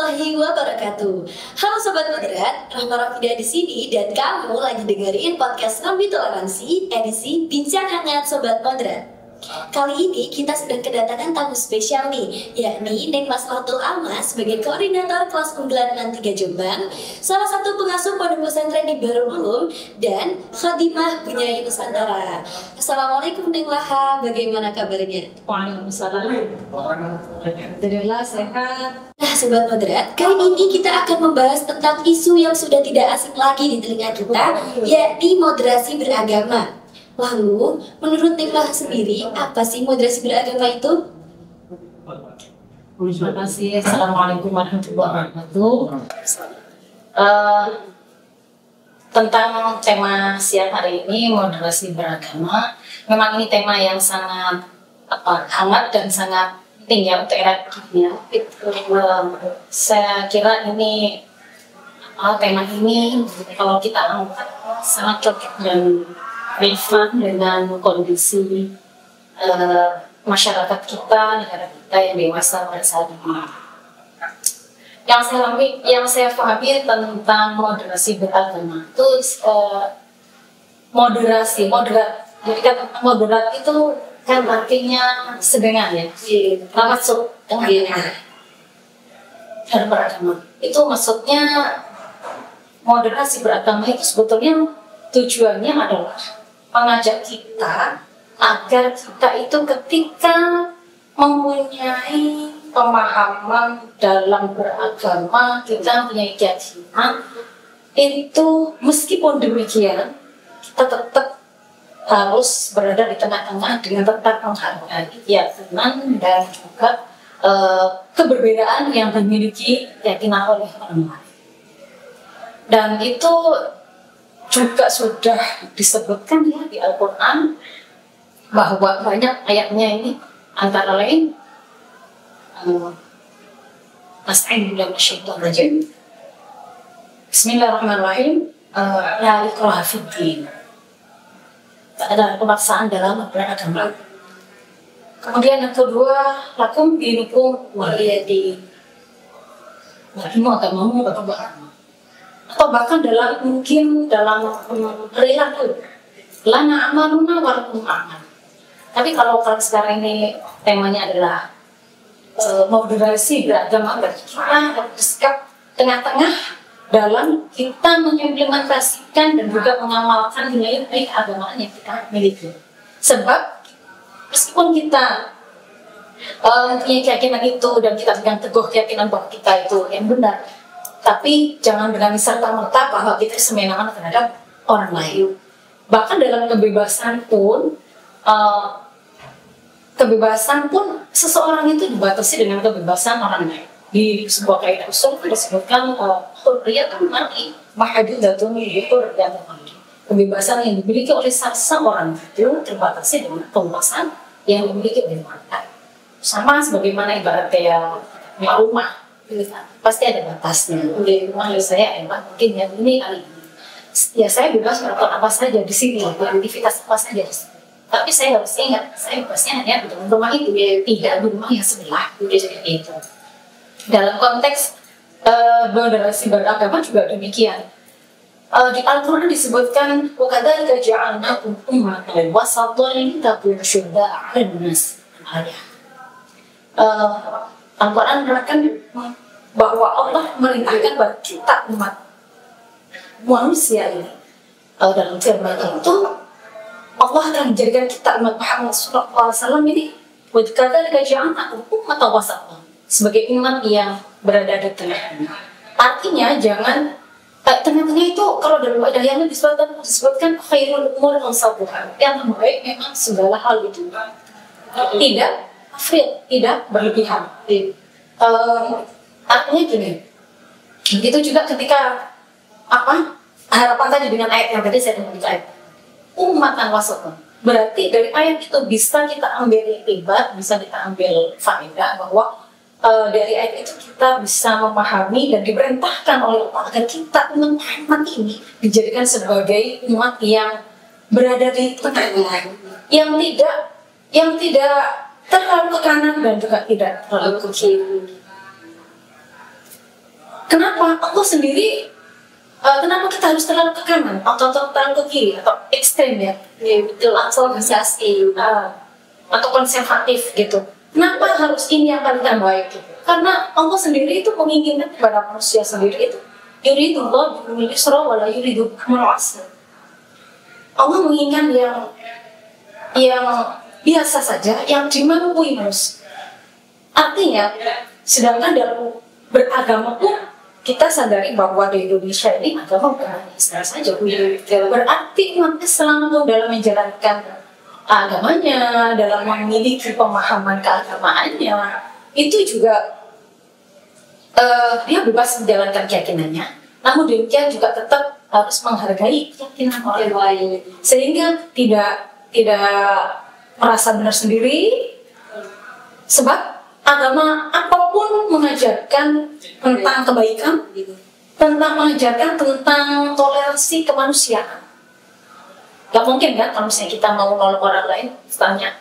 warahmatullahi wabarakatuh. Halo Sobat Moderat, Rahma Rafida di sini dan kamu lagi dengerin podcast Ngambi Toleransi edisi Bincang Hangat Sobat Moderat. Kali ini kita sedang kedatangan tamu spesial nih, yakni Neng Maslahatul Alma sebagai koordinator kelas unggulan 63 Jombang, salah satu pengasuh pondok pesantren di Darul Ulum dan Khadimah Bunyai Nusantara. Assalamualaikum Neng Laha, bagaimana kabarnya? Waalaikumsalam. Alhamdulillah sehat. Nah Sobat Moderat, kali ini kita akan membahas tentang isu yang sudah tidak asing lagi di telinga kita, yakni moderasi beragama. Lalu, menurut Neng Laha sendiri, apa sih moderasi beragama itu? Terima kasih. Assalamualaikum warahmatullahi wabarakatuh. Tentang tema siang hari ini, moderasi beragama, memang ini tema yang sangat hangat dan sangat penting ya untuk era kini. Saya kira ini tema ini kalau kita angkat sangat cocok dan relevan dengan kondisi masyarakat kita, negara kita yang dewasa pada saat ini. Yang saya pahami tentang moderasi beragama itu moderat. Jadi kan moderat itu kan artinya sedengan ya. Maksud tengah dan beragama. Itu maksudnya moderasi beragama itu sebetulnya tujuannya adalah mengajak kita agar kita itu ketika mempunyai pemahaman dalam beragama, kita mempunyai keyakinan itu meskipun demikian kita tetap harus berada di tengah-tengah dengan tetap menghargai keyakinan dan juga keberbedaan yang dimiliki keyakinan oleh orang lain. Dan itu juga sudah disebutkan ya di Al-Quran bahwa banyak ayatnya ini antara lain Bismillahirrahmanirrahim. La ikraha fid din. Tak ada pemaksaan dalam beragama. Kemudian yang kedua, lakum dinukum waliyadin. Bagimu agamamu agama. Atau bahkan mungkin dalam perilaku lana amaluna walakum amal. Tapi kalau sekarang ini temanya adalah moderasi beragama, kita bersikap tengah-tengah dalam kita mengimplementasikan dan juga mengamalkan nilai-nilai keagamaan yang kita miliki. Sebab meskipun kita punya keyakinan itu dan kita pegang teguh keyakinan bahwa kita itu yang benar, tapi jangan dengan serta-merta bahwa kita semena-mena terhadap orang lain. Bahkan dalam kebebasan pun seseorang itu dibatasi dengan kebebasan orang lain. Di sebuah kaidah usul disebutkan hurriyatun mar'i mahdudatun bi hurriyatil ghairi. Kebebasan yang dimiliki oleh seseorang itu terbatasi dengan kebebasan yang dimiliki oleh orang lain. Sama sebagaimana ibaratnya rumah. Pasti ada batasnya. Di rumah saya mungkin yang ini kali ini. Ya saya bebas melakukan apa saja di sini, aktivitas apa saja di sini. Tapi saya harus ingat, saya bebasnya hanya di rumah itu, tidak di rumah yang sebelah. Jadi itu. Dalam konteks moderasi beragama juga demikian. Di Al-Quran disebutkan وَكَذَلِكَ جَعَلْنَاكُمْ أُمَّةً وَسَطًا لِتَكُونُوا شُهَدَاءَ عَلَى النَّاسِ. Al-Quran menerangkan bahwa Allah merintahkan bagi kita umat manusia ini dalam firman itu Allah akan menjadikan kita umat Muhammad SAW ini wadzalika ja'alnakum ummatan wasatan sebagai umat yang berada di tengah. Artinya jangan tengah-tengah itu kalau dalam ayat yang disebutkan khairul umur awsatuha, yang terbaik memang segala hal itu tidak afrid, tidak berlebihan. Artinya gini, begitu juga ketika harapan tadi dengan ayat yang tadi saya membaca ayat ummatan wasatan, berarti dari ayat itu bisa kita ambil iktibar, bisa kita ambil faedah bahwa dari ayat itu kita bisa memahami dan diperintahkan oleh Allah agar kita umat Muhammad ini dijadikan sebagai umat yang berada di tengah-tengah, yang tidak terlalu ke kanan dan juga tidak terlalu ke kiri. Kenapa? Allah sendiri kenapa kita harus terlalu ke kanan atau terlalu ke kiri atau ekstrem ya? Ya betul, asal Atau konservatif gitu. Kenapa harus ini yang paling terbaik gitu? Karena Allah sendiri itu menginginkan kepada manusia sendiri itu yuridullah bikumul yusra wa la yuridu bikumul usra. Allah menginginkan yang biasa saja, yang dimampu manusia. Artinya, sedangkan dalam beragama pun kita sadari bahwa di Indonesia ini agama bukan Islam saja. Berarti umat Islam itu dalam menjalankan agamanya, dalam memiliki pemahaman keagamaannya, itu juga dia bebas menjalankan keyakinannya. Namun demikian juga tetap harus menghargai keyakinan orang lain, sehingga tidak merasa benar sendiri, sebab agama apapun mengajarkan tentang kebaikan, mengajarkan tentang toleransi kemanusiaan. Gak mungkin kan kalau misalnya kita mau nolong orang lain, tanya,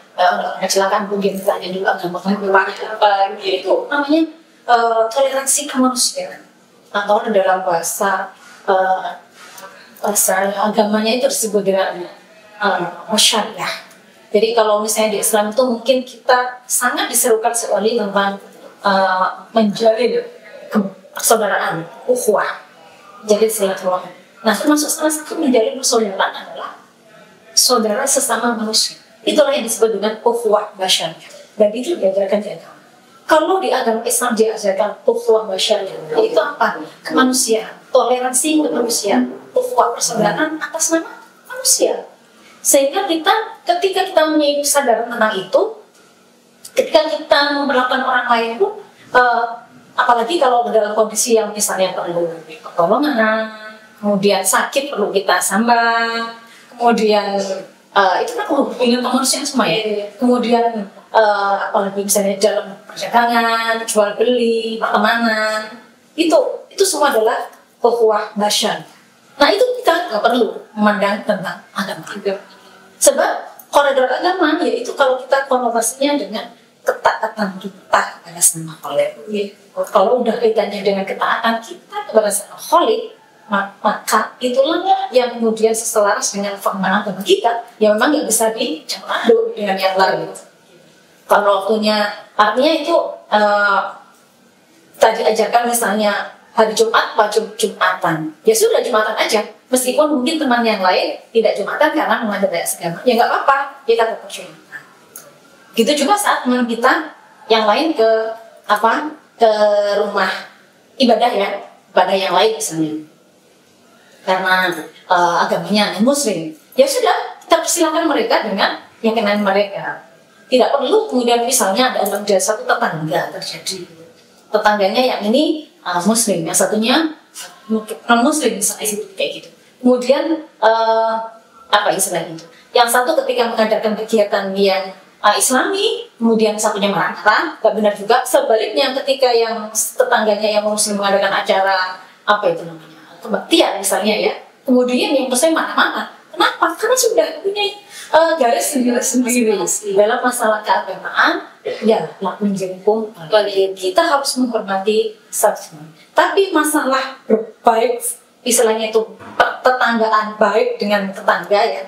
silakan mungkin tanya dulu agama kamu apa gitu. Namanya toleransi kemanusiaan, atau dalam bahasa agamanya itu disebut dengan syariah. Jadi kalau misalnya di Islam itu mungkin kita sangat diserukan sekali tentang menjalin persaudaraan, ukhuwah, jadi silaturahmi. Nah, termasuk salah satu menjalin persaudaraan adalah saudara sesama manusia. Itulah yang disebut dengan ukhuwah basyariah. Dan itu diajarkan di agama. Kalau di agama Islam diajarkan ukhuwah basyariah, itu apa? Kemanusiaan, toleransi kemanusiaan, ukhuwah persaudaraan atas nama manusia. Sehingga ketika kita memiliki kesadaran tentang itu, ketika kita memperlakukan orang lain pun, apalagi kalau dalam kondisi yang misalnya perlu pertolongan, kemudian sakit perlu kita sambat, kemudian itu kan hubungan kemanusiaan semua ya. Kemudian apalagi misalnya dalam perdagangan, jual beli, pertemanan, itu semua adalah ukhuwah basyariah. Nah itu kita nggak perlu memandang tentang agama. Sebab koridor agama yaitu kalau kita konotasinya dengan ketaatan kita kepada Sang Khalik. Kalau udah kaitannya dengan ketaatan kita kepada Sang Khalik, maka itulah yang kemudian seselaras dengan pemahaman agama kita, yang memang nggak bisa dicampur aduk dengan yang lain. Kalau waktunya, artinya itu tadi ajarkan misalnya hari Jumat wajib Jumatan, ya sudah Jumatan aja. Meskipun mungkin teman yang lain tidak Jumatan karena mengajar daya agama, ya nggak apa-apa, kita tetap Jumatan. Gitu juga saat teman kita yang lain ke rumah ibadah ya, ibadah yang lain misalnya, karena agamanya non-Muslim, ya sudah kita persilakan mereka dengan keyakinan mereka. Tidak perlu kemudian misalnya ada satu tetangga terjadi, tetangganya yang ini Muslim, yang satunya non-Muslim misalnya kayak gitu. Kemudian apa istilahnya itu? Yang satu ketika mengadakan kegiatan yang Islami, kemudian satunya marah, nggak benar juga. Sebaliknya ketika yang tetangganya yang Muslim mengadakan acara apa itu namanya kebaktian misalnya ya, kemudian yang Muslim marah-marah. Kenapa? Karena sudah punya garis sendiri dalam masalah keagamaan. Ya, lakuin jengkung. Kita harus menghormati satu. Tapi masalah berbaik, istilahnya itu tetanggaan baik dengan tetangga ya,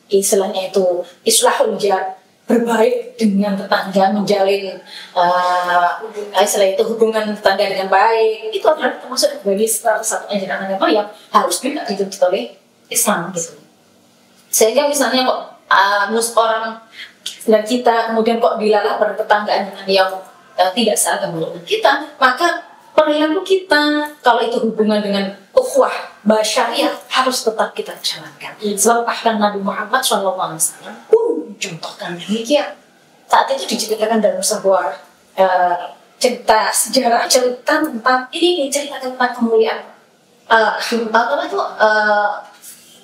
istilahnya itu islahul jar, berbaik dengan tetangga, menjalin istilah itu hubungan tetangga dengan baik, itu adalah termasuk dari salah satu ajaran agama yang harus juga dituntut oleh Islam gitu. Sehingga misalnya kok orang dan kita kemudian kok dilalah bertetanggaan dengan yang tidak seagama dengan kita, maka perilaku kita kalau itu hubungan dengan ukhuwah basyariah harus tetap kita jalankan. Sebab bahkan Nabi Muhammad SAW pun contohkan demikian. Saat itu diceritakan dalam sebuah cerita sejarah, cerita tentang ini cerita tentang kemuliaan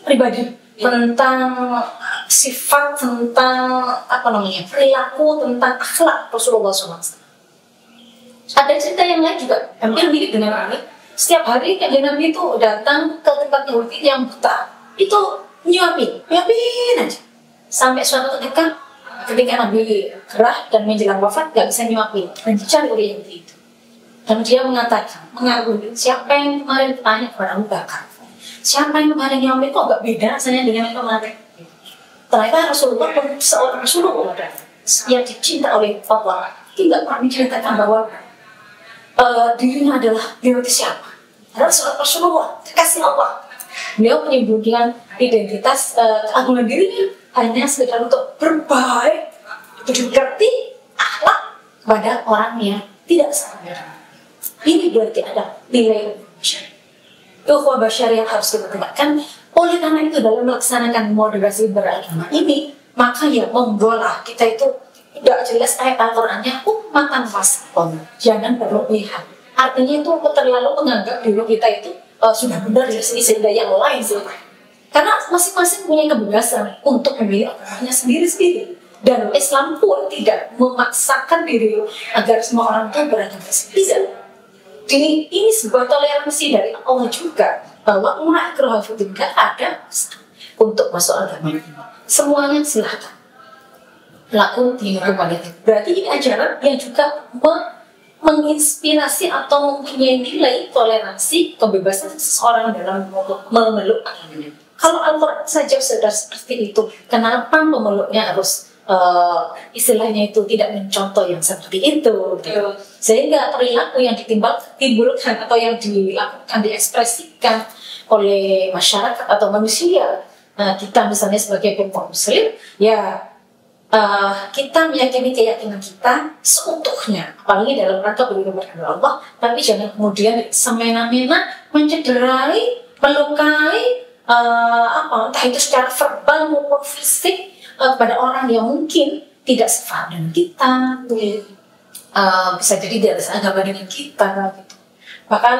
pribadi, tentang sifat, tentang perilaku, tentang akhlak Rasulullah SAW. Ada cerita yang lain juga hampir mirip dengan ini. Setiap hari Nabi itu datang ke tempat Yahudi yang buta, itu nyuapin aja. Sampai suatu ketika Nabi gerah dan menjelang wafat nggak bisa nyuapin, dan dicari oleh Yahudi itu. Dan dia mengatakan, mengagumi, siapa yang kemarin bertanya kepada Abu Bakar, siapa yang kemarin nyamin kok gak beda rasanya dengan yang kemarin? Ternyata Rasulullah pun seorang Rasulullah yang dicinta oleh Allah, tidak pernah menceritakan bahwa dirinya adalah beliau itu siapa? Adalah seorang Rasulullah, kekasih Allah. Beliau menyebutkan identitas keagungan dirinya hanya sekedar untuk berbaik, bergerti, akhlak kepada orang yang tidak sama. Ini berarti ada nilai ukhuwah basyar yang harus kita tegakkan. Oleh karena itu dalam melaksanakan moderasi beragama ini, maka ya monggolah kita itu tidak jelas ayat Al-Qur'annya ummatan wasatan, jangan berlebihan. Artinya itu terlalu menganggap diri kita itu sudah benar dari sehingga yang lain sih. Karena masing-masing punya kebebasan untuk memilih agamanya sendiri-sendiri. Dan Islam pun tidak memaksakan diri agar semua orang itu beragama tidak. Ini sebuah toleransi dari Allah juga, bahwa umat kerohafidin gak ada untuk masuk agama ini. Semuanya silahkan lakukan di hukum itu. Berarti ini ajaran yang juga menginspirasi atau mempunyai nilai toleransi kebebasan seseorang dalam memeluk agamanya. Kalau Al-Quran saja sudah seperti itu, kenapa memeluknya harus istilahnya itu tidak mencontoh yang seperti itu gitu. Sehingga perilaku yang ditimbulkan atau yang dilakukan, diekspresikan oleh masyarakat atau manusia, kita misalnya sebagai kaum muslim ya, kita meyakini keyakinan kita seutuhnya, apalagi dalam rangka beribadah kepada Allah, tapi jangan kemudian semena-mena mencederai, melukai entah itu secara verbal maupun fisik pada orang yang mungkin tidak sefaham dengan kita, bisa jadi tidak seagama dengan kita gitu. Bahkan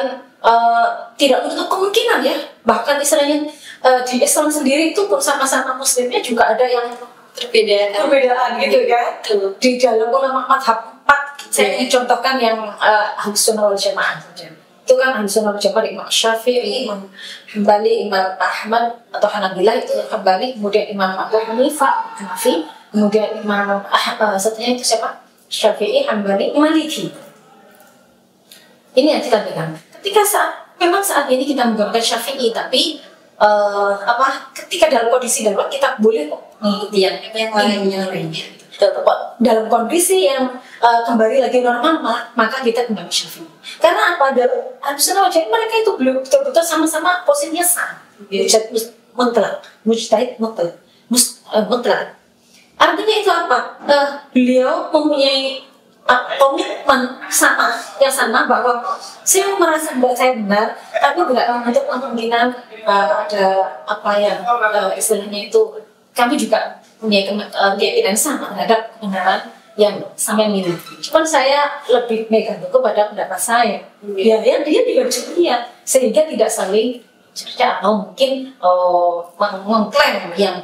tidak menutup kemungkinan ya, bahkan istilahnya di Islam sendiri itu pun sama-sama muslimnya juga ada yang perbedaan gitu kan. Di dalam ulama madhab 4 saya ingin contohkan yang Ahlus Sunnah wal Jamaah saja. Itu kan Ahlus Sunnah wal Jamaah, Imam Syafi'i, Imam Hambali, Imam Ahmad atau Hanabilah itu Hambali, kemudian Imam Abu Hanifah Hanafi, kemudian Imam satunya itu siapa? Syafi'i, Hambali, Maliki. Ini yang kita pegang. Ketika memang saat ini kita menggunakan Syafi'i, tapi ketika dalam kondisi darurat kita boleh kok mengikuti yang lainnya. Dalam kondisi yang kembali lagi normal, maka kita kembali Syafi'i. Karena apa? Ahlus Sunnah wal Jamaah mereka itu belum betul-betul sama-sama posisinya sama. Mujtahid mutlak. Artinya itu apa? Beliau mempunyai komitmen yang sama bahwa saya merasa bahwa saya benar, tapi tidak untuk kemungkinan ada apa yang istilahnya itu kami juga punya keyakinan sama terhadap kebenaran yang sampai miliki. Cuman saya lebih megang kepada pendapat saya. Ya, dia juga bisa lihat sehingga tidak saling cerca atau mungkin mengklaim yang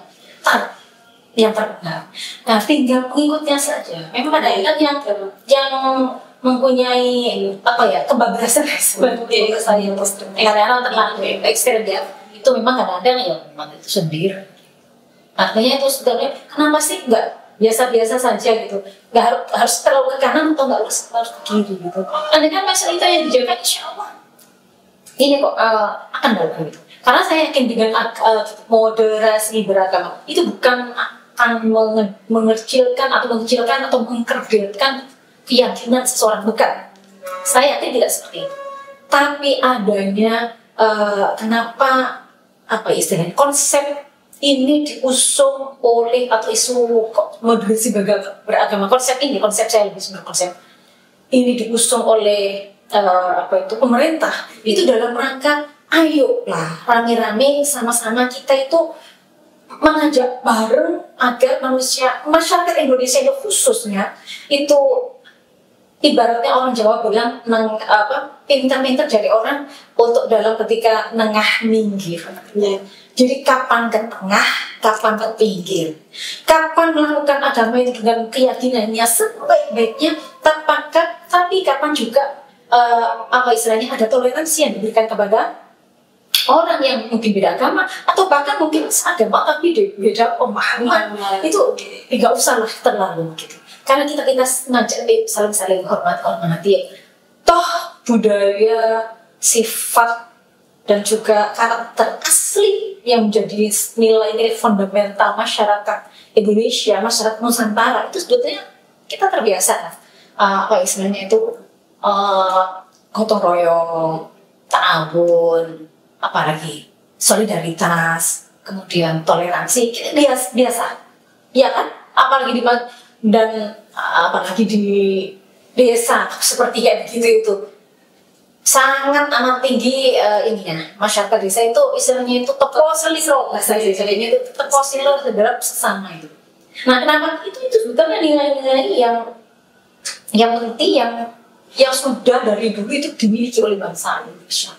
terbenar. Nah, tinggal pengikutnya saja. Memang ada yang mempunyai kebebasan seperti saya karena terlalu ekstrem ya. Itu memang kadang-kadang ya memang itu sendiri. Artinya itu sebenarnya kenapa sih nggak biasa-biasa saja gitu, nggak harus terlalu ke kanan atau nggak harus ke kiri gitu. Andai kan masalah itu yang dijaga, insya Allah ini kok akan bagus gitu. Karena saya yakin dengan moderasi beragama itu bukan akan mengecilkan atau mengkerdilkan keyakinan seseorang, bukan. Saya yakin tidak seperti itu. Tapi adanya kenapa istilahnya konsep ini diusung oleh atau isu moderasi beragama, konsep saya lebih sebenarnya konsep ini diusung oleh pemerintah itu dalam rangka ayolah rame-rame sama-sama kita itu mengajak bareng agar masyarakat Indonesia itu khususnya itu ibaratnya orang Jawa bilang pintar-pintar jadi orang untuk dalam ketika nengah minggir. Jadi kapan ke tengah, kapan ke pinggir, kapan melakukan agama ini dengan keyakinannya sebaik-baiknya, tapi kapan juga istilahnya ada toleransi yang diberikan kepada orang yang mungkin beda agama atau bahkan mungkin seagama tapi beda pemahaman. Itu tidak usahlah terlalu gitu. Karena kita ngajak saling hormati. toh budaya, sifat, dan juga karakter asli yang menjadi nilai-nilai fundamental masyarakat Indonesia, masyarakat Nusantara itu sebetulnya kita terbiasa apa istilahnya itu gotong royong, ta'awun, apalagi solidaritas, kemudian toleransi, kita biasa, ya kan? Apalagi apalagi di desa seperti kayak begitu itu sangat amat tinggi ininya masyarakat desa itu istilahnya itu teko seliro bahasa istilahnya itu teko seliro terhadap sesama itu. Nah kenapa itu sebetulnya nilai-nilai yang penting yang sudah dari dulu itu dimiliki oleh bangsa Indonesia.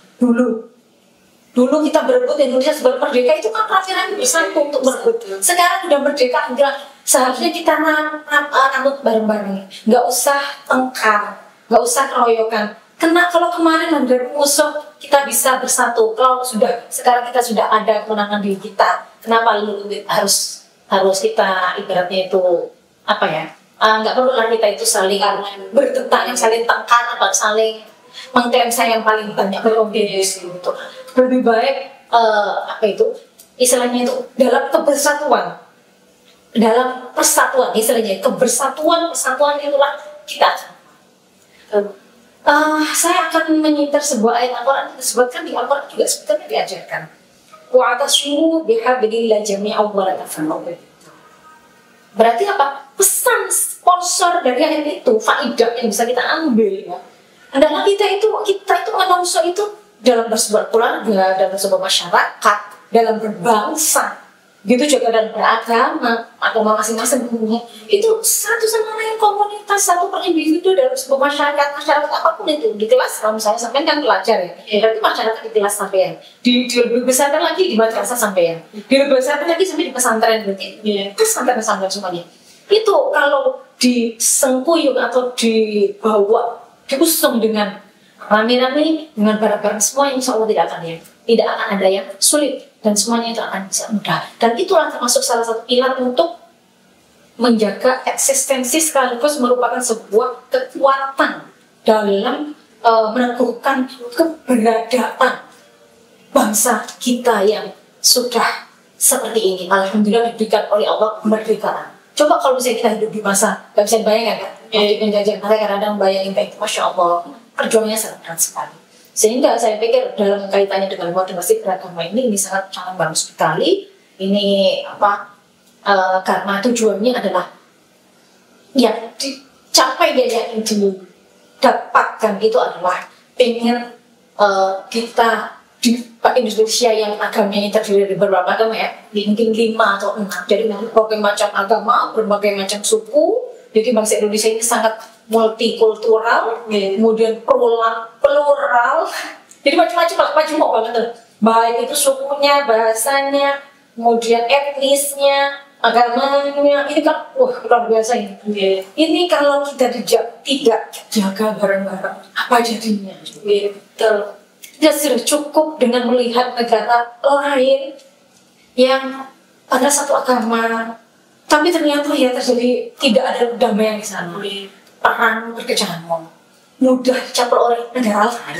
Dulu kita berebut Indonesia sebagai merdeka itu kan rame-rame bersatu untuk berebut. Sekarang udah merdeka, enggak seharusnya kita nganut bareng-bareng, nggak usah tengkar, nggak usah keroyokan. Kalau kemarin ada musuh kita bisa bersatu. Kalau sekarang kita sudah ada kemenangan di kita, kenapa harus kita ibaratnya itu apa ya? Nggak perlu lah kita itu saling bertentangan, saling tengkar, atau saling mengklaim saya yang paling banyak beraudiens gitu. Lebih baik apa itu istilahnya itu dalam kebersatuan, dalam persatuan istilahnya persatuan itulah kita. Saya akan menyinter sebuah ayat Al-Quran disebutkan di Al-Quran juga sebetulnya diajarkan. Wa'atasmu bihablillah jami'an wa la tafarraqu. Berarti apa? Pesan sponsor dari ayat itu, faidah yang bisa kita ambil ya. Adalah kita itu menungso itu dalam bersebuah keluarga, dalam sebuah masyarakat, dalam berbangsa, gitu juga dalam beragama, agama masing-masing itu satu sama lain komunitas, satu per individu dalam sebuah masyarakat apapun itu di kelas. Kalau misalnya sampai kan pelajar ya, berarti masyarakat di kelas sampean, di lebih besarkan lagi di madrasah sampean, di lebih besarkan lagi sampai di pesantren, berarti pesantren semuanya. Itu kalau disengkuyung atau diusung dengan rame-rame dengan barang-barang semua, insya Allah tidak akan ada yang sulit dan semuanya itu akan bisa mudah. Dan itulah termasuk salah satu pilar untuk menjaga eksistensi sekaligus merupakan sebuah kekuatan dalam meneguhkan keberadaan bangsa kita yang sudah seperti ini. Alhamdulillah diberikan oleh Allah kemerdekaan. Coba kalau misalnya kita hidup di masa, gak bisa bayangkan kan? Waktu penjajahan, kadang-kadang bayangin kayak itu, Masya Allah, perjuangannya sangat berat sekali. Sehingga saya pikir dalam kaitannya dengan moderasi beragama ini sangat bagus sekali. Ini karena tujuannya adalah yang dicapai dan yang didapatkan itu adalah pengen kita di Indonesia yang agamanya terdiri dari beberapa agama ya, mungkin 5 atau 6 dari berbagai macam agama, berbagai macam suku. Jadi bangsa Indonesia ini sangat multikultural, kemudian plural, jadi macam-macam banget. Baik itu sukunya, bahasanya, kemudian etnisnya, agamanya, ini kan luar biasa ini. Ini kalau kita tidak jaga bareng-bareng, apa jadinya? Betul. Tidak sudah cukup dengan melihat negara lain yang ada satu agama, tapi ternyata ya terjadi tidak ada damai di sana. Perang berkecamuk, mudah dicampur oleh negara lain.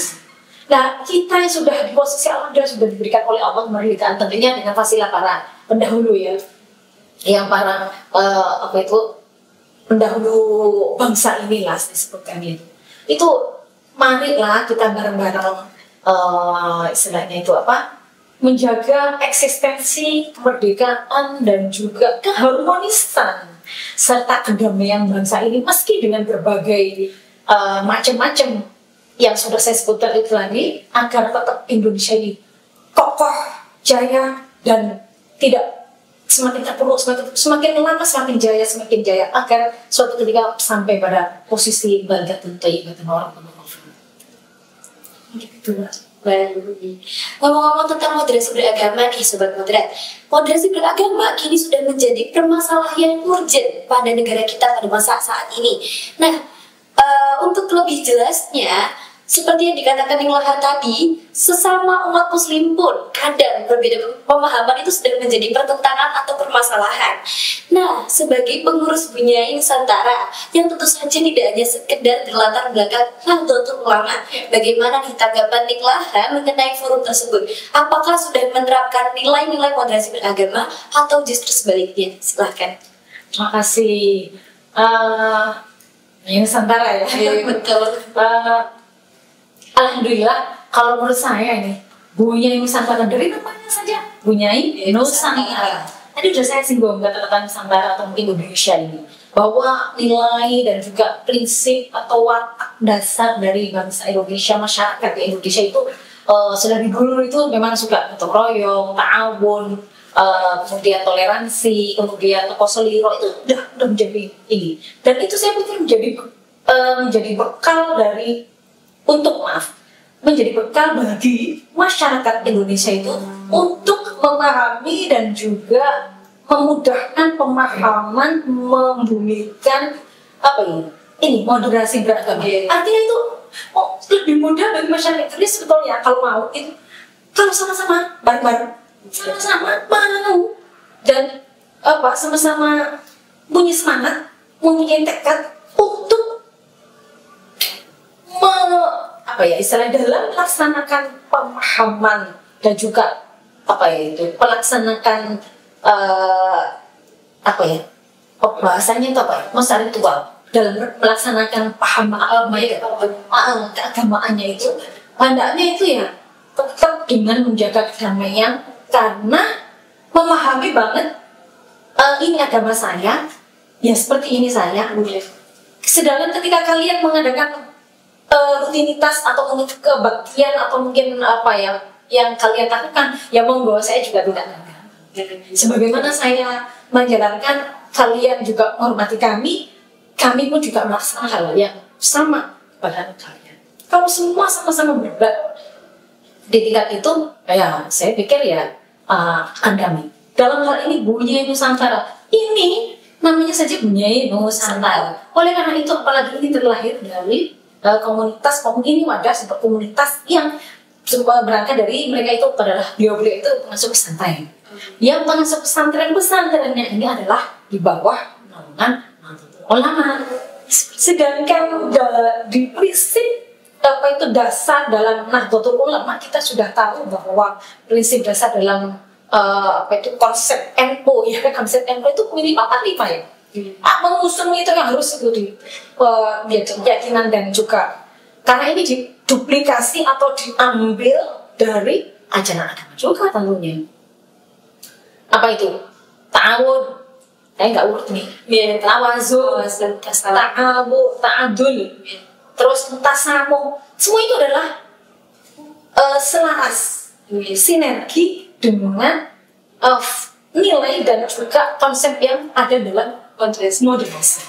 Nah, kita yang sudah di posisi Allah sudah diberikan oleh Allah kemerdekaan, tentunya dengan fasilah para pendahulu ya, yang para pendahulu bangsa inilah disebutkan itu. Itu marilah kita bareng-bareng istilahnya itu menjaga eksistensi kemerdekaan dan juga keharmonisan serta kedamaian bangsa ini, meski dengan berbagai macam-macam yang sudah saya sebutkan itu tadi, agar tetap Indonesia ini kokoh, jaya, dan tidak semakin terpuruk, semakin lama semakin jaya, agar suatu ketika sampai pada posisi baldatun thayyibatun wa rabbun ghafur. Gitu. Ngomong-ngomong tentang moderasi beragama nih Sobat Moderat, moderasi beragama kini sudah menjadi permasalahan urgent pada negara kita pada masa saat ini. Nah, untuk lebih jelasnya, Seperti yang dikatakan Ning Laha tadi, sesama umat muslim pun kadang berbeda pemahaman itu sedang menjadi pertentangan atau permasalahan. Nah, sebagai pengurus Bunyai Nusantara yang tentu saja tidak hanya sekedar berlatar belakang Nahdlatul Ulama, bagaimana nih tanggapan Ning Laha mengenai forum tersebut? Apakah sudah menerapkan nilai-nilai moderasi beragama atau justru sebaliknya? Silahkan. Terima kasih. Nusantara ya. Betul. Alhamdulillah, kalau menurut saya ini Bunyai Nusantara dari namanya saja Bunyai Nusantara. Tadi sudah saya singgung kata-kata Nusantara atau mungkin Indonesia ini, bahwa nilai dan juga prinsip atau watak dasar dari bangsa Indonesia, masyarakat di Indonesia itu sudah dulu itu memang suka gotong royong, ta'awun, kemudian toleransi, kemudian toko seliro itu udah menjadi ini. Dan itu saya pikir menjadi bekal menjadi bekal bagi masyarakat Indonesia itu untuk memahami dan juga memudahkan pemahaman, membumikan ini moderasi beragama. Artinya itu lebih mudah bagi masyarakat Indonesia sebetulnya kalau mau itu, kalau sama-sama bareng-bareng, sama-sama mau dan sama-sama punya semangat, punya tekad untuk istilahnya dalam melaksanakan pemahaman dan juga melaksanakan bahasanya itu masa ritual dalam melaksanakan paham keagamaannya itu, hendaknya itu ya tetap dengan menjaga kedamaian karena memahami banget ini agama saya ya seperti ini saya. Sedangkan ketika kalian mengadakan rutinitas atau mungkin kebaktian atau mungkin yang kalian lakukan, ya monggo, saya juga tidak mengganggu. Sebagaimana saya menjalankan, kalian juga menghormati kami pun juga melaksanakan hal yang sama pada kalian. Kalau semua sama-sama berbuat di tingkat itu, ya saya pikir ya akan damai. Dalam hal ini Bunyai Nusantara ini namanya saja Bunyai Nusantara. Oleh karena itu, apalagi ini terlahir dari komunitas ini wadah sebuah komunitas yang berangkat dari mereka itu adalah beliau-beliau itu pengasuh pesantren. Yang pengasuh pesantrennya ini adalah di bawah naungan Nahdlatul Ulama. Sedangkan di prinsip dasar dalam Nahdlatul Ulama kita sudah tahu bahwa prinsip dasar dalam konsep NU ya, konsep NU itu minimal 5 ya. Mengusung itu yang harus itu keyakinan dan juga karena ini diduplikasi atau diambil dari ajaran agama juga tentunya. Apa itu? Ta'awun, saya nggak urut nih. Tawazun, ta'adul, terus tasamuh. Semua itu adalah selaras, sinergi dengan nilai dan juga konsep yang ada dalam moderasi.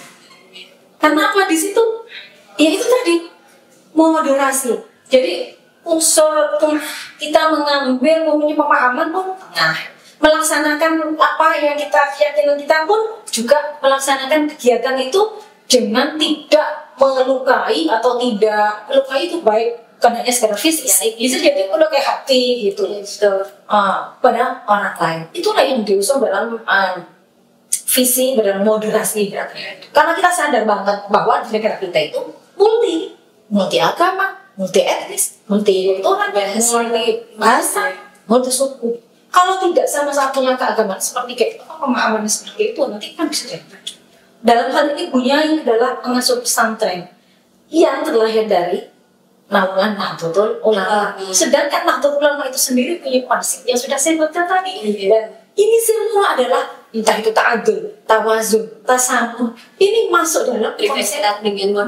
Karena apa di situ? Ya itu tadi moderasi. Jadi unsur kita mengambil mempunyai pemahaman pun melaksanakan apa yang keyakinan kita pun juga melaksanakan kegiatan itu dengan tidak melukai atau tidak melukai itu baik bukan hanya secara fisik ya, bisa jadi melukai hati gitu pada orang lain. Itulah yang diusung dalam visi dalam moderasi karena kita sadar banget bahwa di negara kita itu multi agama, multi etnis, multi kultural, multi bahasa, multi suku. Kalau tidak sama-sama punya keagamaan seperti kayak pemahaman seperti itu nanti kan bisa jadi. Dalam hal ini Bunyai adalah pengasuh pesantren yang terlahir dari naungan Nahdlatul Ulama. Sedangkan Nahdlatul Ulama itu sendiri punya konsep yang sudah saya sebutkan tadi. Dan ini semua adalah entah itu ta'adul, tawazun, tasamuh. Ini masuk dalam konsep dengan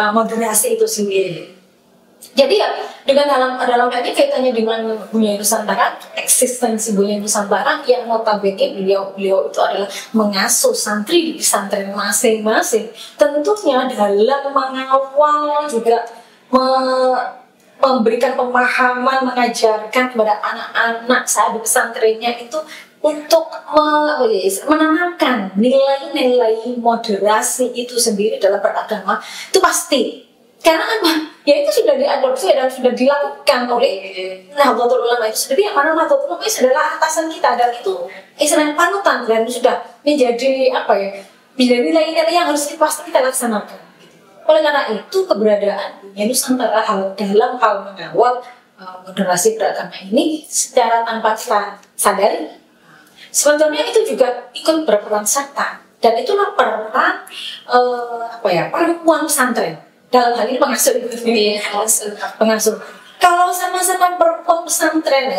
moderasi itu sendiri. Jadi ya dengan dalam ini kaitannya dengan Bunyai Nusantara, eksistensi Bunyai Nusantara yang notabene beliau itu adalah mengasuh santri di pesantren masing-masing. Tentunya dalam mengawal juga memberikan pemahaman, mengajarkan kepada anak-anak saat di pesantrennya itu untuk menanamkan nilai-nilai moderasi itu sendiri dalam beragama itu pasti Karena apa? Ya itu sudah diadopsi dan sudah dilakukan oleh Nahdlatul Ulama itu sendiri. Yang mana Nahdlatul Ulama itu adalah atasan kita, dan itu istilahnya panutan dan sudah menjadi apa ya? Menjadi nilai-nilai yang harus kita laksanakan. Oleh karena itu keberadaan Nusantara dalam hal mengawal moderasi beragama ini secara tanpa kita sadari, sebetulnya itu juga ikut berperan serta, dan itulah peran perempuan pesantren. Dalam hal ini pengasuh, pengasuh. Kalau sama-sama perempuan pesantren,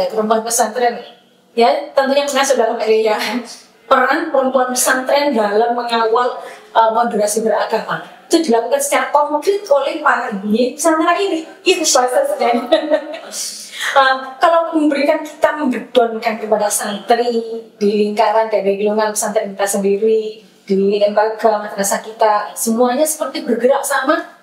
ya tentunya pengasuh dalam area peran perempuan pesantren dalam mengawal moderasi beragama itu dilakukan secara konkret oleh para ibu pesantren ini. Itu saja. Kalau kita membedonkan kepada santri di lingkaran dari lingkungan pesantren kita sendiri, di lembaga madrasah kita, semuanya seperti bergerak sama.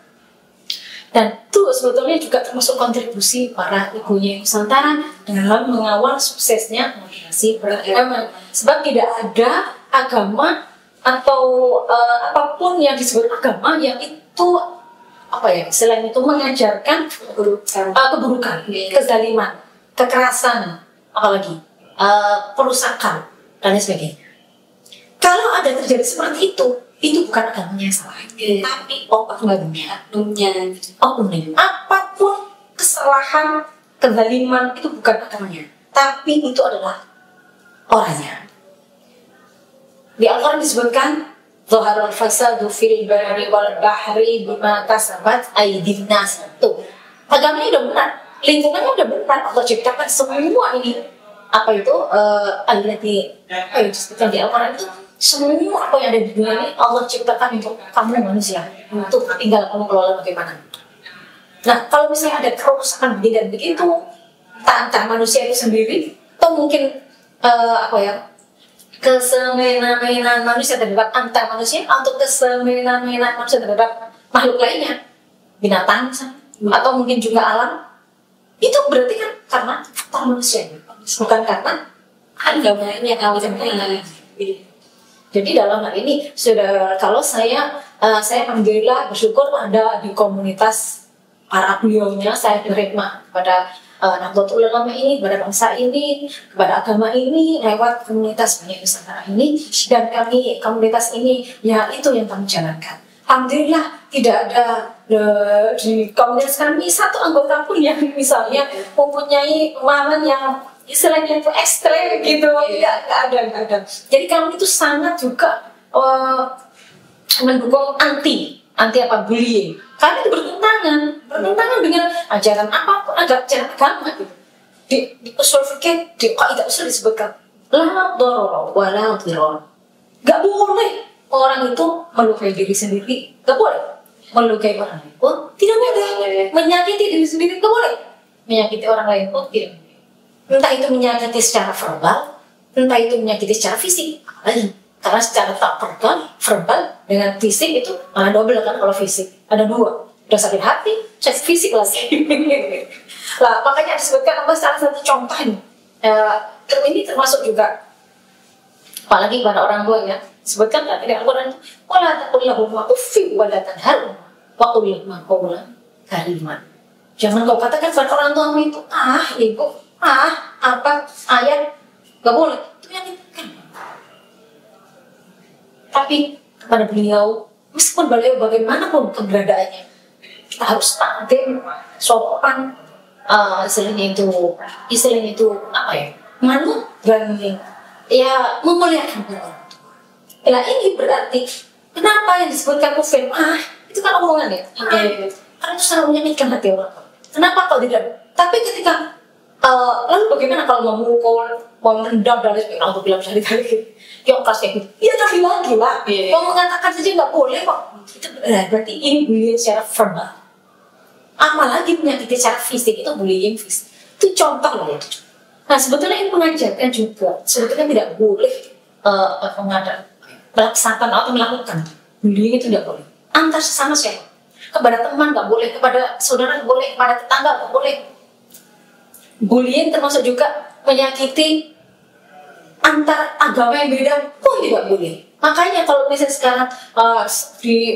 Dan itu sebetulnya juga termasuk kontribusi para ibunya Nusantara dalam mengawal suksesnya moderasi beragama. Sebab tidak ada agama atau apapun yang disebut agama yang itu selain itu mengajarkan keburukan, kezaliman, kekerasan, apalagi perusakan dan lain sebagainya. Kalau ada terjadi seperti itu bukan agamanya yang salah, tapi oknumnya. Apapun kesalahan, kezaliman itu bukan agamanya, tapi itu adalah orangnya. Di Al-Quran disebutkan Zaharul fasadu fil barri wal bahri bima kasabat aydin nas. Tuh, agamanya udah benar, lingkungannya udah benar. Allah ciptakan semua ini. Apa itu? Disebutkan di Al-Quran itu semua apa yang ada di dunia ini Allah ciptakan untuk kamu manusia, untuk tinggal kamu kelola bagaimana. Nah, kalau misalnya ada kerusakan begini dan begitu antara manusia itu sendiri, atau mungkin kesemena-menaan manusia terhadap antar manusia, atau kesemena-menaan manusia terhadap makhluk lainnya, binatang atau mungkin juga alam, itu berarti kan karena faktor manusia, bukan karena agamanya awalnya. Jadi dalam hal ini kalau saya alhamdulillah bersyukur ada di komunitas para beliaunya, saya diterima pada Nahdlatul Ulama ini, kepada bangsa ini, kepada agama ini lewat komunitas Banyak Nusantara ini, dan kami komunitas ini ya itu yang kami jalankan. Alhamdulillah tidak ada di komunitas kami satu anggota pun yang misalnya mempunyai pemahaman yang istilahnya itu ekstrem gitu, nggak ada. Jadi kami itu sangat juga mendukung anti bullying. Kami itu bertentangan dengan ajaran apapun, ajaran agama gitu. Di usul fikih, di kaidah usul disebutkan la darara wa la dhirar. Nggak boleh orang itu melukai diri sendiri, nggak boleh melukai orang lain pun tidak boleh, menyakiti diri sendiri nggak boleh, menyakiti orang lain pun tidak boleh. Entah itu menyakiti secara verbal, entah itu menyakiti secara fisik. Karena secara tak verbal dengan fisik itu double kan. Kalau fisik ada dua, udah sakit hati, sakit fisik lagi. Lah makanya disebutkan salah satu contoh ini. Ini termasuk juga apalagi pada orang tua ya. Sebutkan tidak Al-Quran itu wala taqul lahum uffin wa la tanharhum wa qul lahum qawlan kariman. Jangan kau katakan pada orang tuamu itu ibu, ayah, gak boleh. Itu yang kan. Tapi kepada beliau, meskipun beliau bagaimanapun keberadaannya, kita harus tampil sopan, istilahnya itu manut dan ya memuliakan orang tua. Nah ini berarti kenapa yang disebutkan kufir? Itu kan omongan ya. Karena itu sangat menyakitkan hati orang tua. Kenapa kau tidak? Tapi ketika lalu bagaimana kalau memukul, menendang dan lain sebagainya? Aku bilang sekali-kali yang keras kayak gitu. Ya tapi lagi lah. Kau mengatakan saja nggak boleh kok. Itu berarti ini bullying secara verbal. Apalagi menyakiti secara fisik, itu bullying fisik. Itu contoh lah ya. Nah sebetulnya ini mengajarkan juga. Sebetulnya tidak boleh melaksanakan atau melakukan bullying, itu tidak boleh. Antar sesama siapa? Kepada teman nggak boleh, kepada saudara nggak boleh, kepada tetangga nggak boleh. Bullying termasuk juga menyakiti antar agama yang beda pun tidak boleh. Makanya kalau misalnya sekarang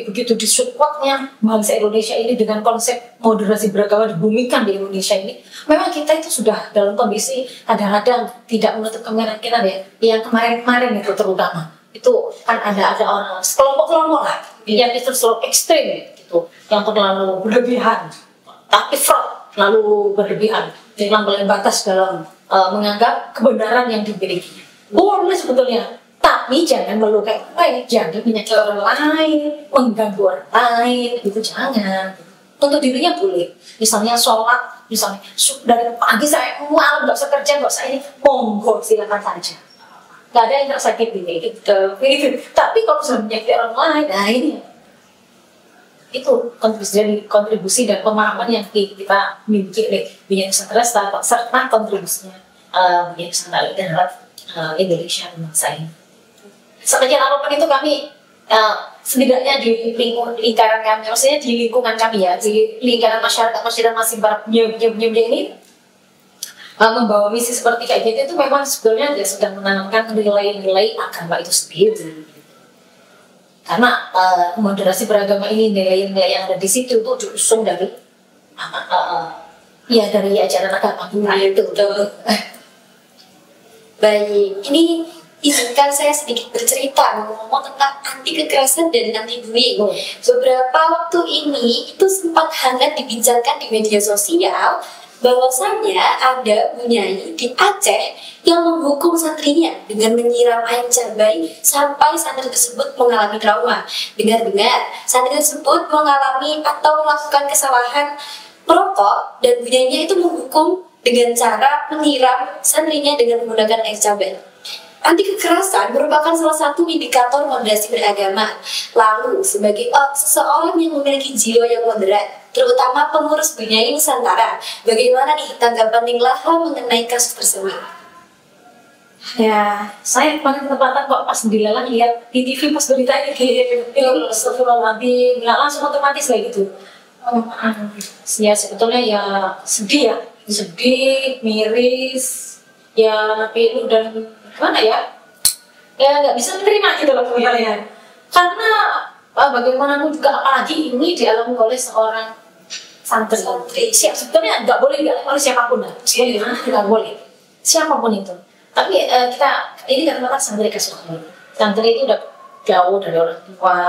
begitu disupport-nya bangsa Indonesia ini dengan konsep moderasi beragama dibumikan di Indonesia ini, memang kita itu sudah dalam kondisi kadang-kadang tidak menutup kemungkinan ya. Yang kemarin-kemarin itu terutama itu kan ada orang kelompok-kelompok lah yang itu selalu ekstrim gitu, yang terlalu berlebihan, tapi fraud lalu berlebihan, melampaui batas dalam menganggap kebenaran yang dimiliki. Boleh sebetulnya. Tapi jangan melukai orang lain, jangan menyakiti orang lain, mengganggu orang lain, itu jangan. Untuk dirinya boleh. Misalnya sholat, misalnya dari pagi saya malam nggak usah kerja, nggak usah ini, monggo silakan saja. Nggak ada yang tersakiti gitu. Tapi kalau sudah menyakiti orang lain, nah ini itu kontribusi dan pemahaman yang kita miliki oleh Binjai Nusantara serta kontribusinya Binjai Nusantara terhadap Indonesia dan bangsa ini. Sekecil apapun itu kami setidaknya di lingkaran kami, maksudnya di lingkungan kami ya, di lingkaran masyarakat masing para penyiap ini membawa misi seperti kayak gitu itu memang sebetulnya dia sudah menanamkan nilai-nilai agama itu sendiri. Karena moderasi beragama ini nilai-nilai yang ada di situ itu diusung dari dari ajaran agama kita itu. Baik, ini izinkan saya sedikit bercerita ngomong tentang anti kekerasan dan anti bullying. Beberapa waktu ini itu sempat hangat dibincangkan di media sosial bahwasannya ada bunyai di Aceh yang menghukum santrinya dengan menyiram air cabai sampai santri tersebut mengalami trauma. Dengar-dengar, santri tersebut mengalami atau melakukan kesalahan merokok dan bunyainya itu menghukum dengan cara menyiram santrinya dengan menggunakan air cabai. Anti kekerasan merupakan salah satu indikator moderasi beragama. Lalu, sebagai seseorang yang memiliki jiwa yang moderat, terutama pengurus Binjai Nusantara, bagaimana nih tanggapan Ninglaha mengenai kasus tersebut? Ya, saya kemarin ketepatan kok pas dilelang lihat di TV pas berita ini Astagfirullahaladzim, nggak langsung otomatis kayak gitu. Ya sebetulnya ya sedih ya, sedih, miris, ya pilu dan gimana ya nggak bisa menerima gitu loh kemudian karena bagaimanapun juga apalagi ini dialami oleh seorang santri sebetulnya nggak boleh dialami oleh siapapun lah nggak boleh siapapun itu tapi kita ini katakan santri kesukaan santri itu udah jauh dari orang tua